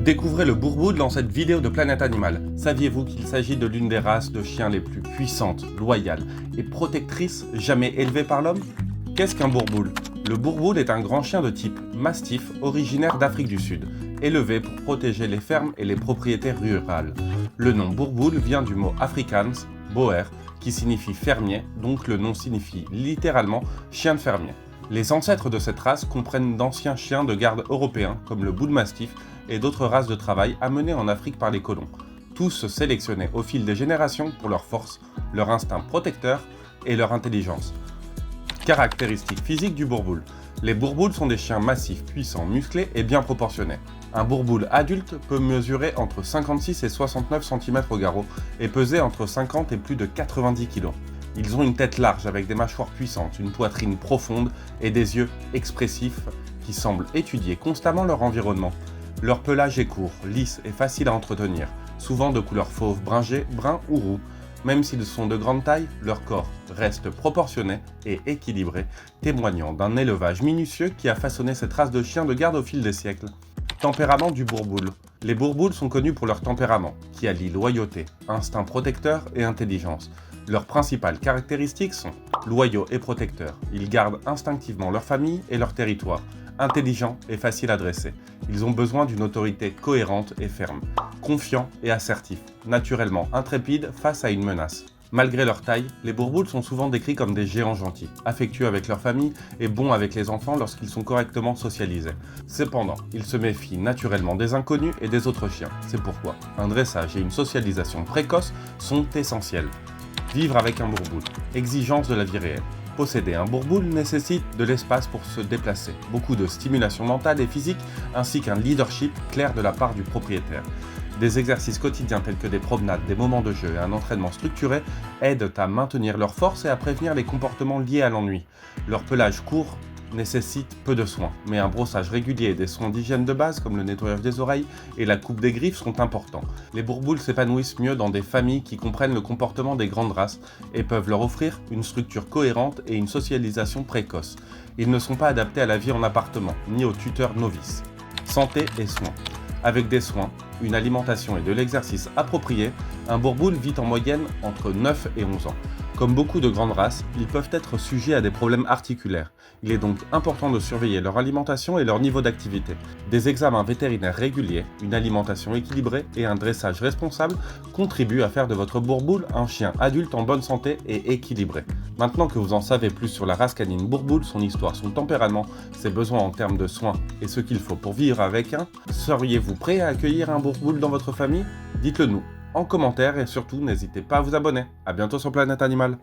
Découvrez le Bourboule dans cette vidéo de Planète Animal. Saviez-vous qu'il s'agit de l'une des races de chiens les plus puissantes, loyales et protectrices jamais élevées par l'homme? Qu'est-ce qu'un Bourboule? Le Bourboule est un grand chien de type mastif originaire d'Afrique du Sud, élevé pour protéger les fermes et les propriétés rurales. Le nom Bourboule vient du mot afrikaans, boer, qui signifie fermier, donc le nom signifie littéralement chien de fermier. Les ancêtres de cette race comprennent d'anciens chiens de garde européens comme le Bull Mastiff et d'autres races de travail amenées en Afrique par les colons, tous sélectionnés au fil des générations pour leur force, leur instinct protecteur et leur intelligence. Caractéristiques physiques du Bourboule. Les Bourboules sont des chiens massifs, puissants, musclés et bien proportionnés. Un Bourboule adulte peut mesurer entre 56 et 69 cm au garrot et peser entre 50 et plus de 90 kg. Ils ont une tête large avec des mâchoires puissantes, une poitrine profonde et des yeux expressifs qui semblent étudier constamment leur environnement. Leur pelage est court, lisse et facile à entretenir, souvent de couleur fauve, bringée, brun ou roux. Même s'ils sont de grande taille, leur corps reste proportionné et équilibré, témoignant d'un élevage minutieux qui a façonné cette race de chiens de garde au fil des siècles. Tempérament du Bourboule. Les Bourboules sont connus pour leur tempérament, qui allie loyauté, instinct protecteur et intelligence. Leurs principales caractéristiques sont loyaux et protecteurs. Ils gardent instinctivement leur famille et leur territoire. Intelligents et faciles à dresser. Ils ont besoin d'une autorité cohérente et ferme. Confiants et assertifs. Naturellement intrépides face à une menace. Malgré leur taille, les Bourboules sont souvent décrits comme des géants gentils, affectueux avec leur famille et bons avec les enfants lorsqu'ils sont correctement socialisés. Cependant, ils se méfient naturellement des inconnus et des autres chiens. C'est pourquoi un dressage et une socialisation précoce sont essentiels. Vivre avec un Bourboule. Exigence de la vie réelle. Posséder un Bourboule nécessite de l'espace pour se déplacer, beaucoup de stimulation mentale et physique, ainsi qu'un leadership clair de la part du propriétaire. Des exercices quotidiens tels que des promenades, des moments de jeu et un entraînement structuré aident à maintenir leur force et à prévenir les comportements liés à l'ennui. Leur pelage court nécessite peu de soins, mais un brossage régulier et des soins d'hygiène de base comme le nettoyage des oreilles et la coupe des griffes sont importants. Les Bourboules s'épanouissent mieux dans des familles qui comprennent le comportement des grandes races et peuvent leur offrir une structure cohérente et une socialisation précoce. Ils ne sont pas adaptés à la vie en appartement, ni aux tuteurs novices. Santé et soins. Avec des soins, une alimentation et de l'exercice approprié, un Bourboule vit en moyenne entre 9 et 11 ans. Comme beaucoup de grandes races, ils peuvent être sujets à des problèmes articulaires. Il est donc important de surveiller leur alimentation et leur niveau d'activité. Des examens vétérinaires réguliers, une alimentation équilibrée et un dressage responsable contribuent à faire de votre Bourboule un chien adulte en bonne santé et équilibré. Maintenant que vous en savez plus sur la race canine Bourboule, son histoire, son tempérament, ses besoins en termes de soins et ce qu'il faut pour vivre avec un, seriez-vous prêt à accueillir un Bourboule dans votre famille? Dites-le nous en commentaire et surtout n'hésitez pas à vous abonner. À bientôt sur Planète Animal.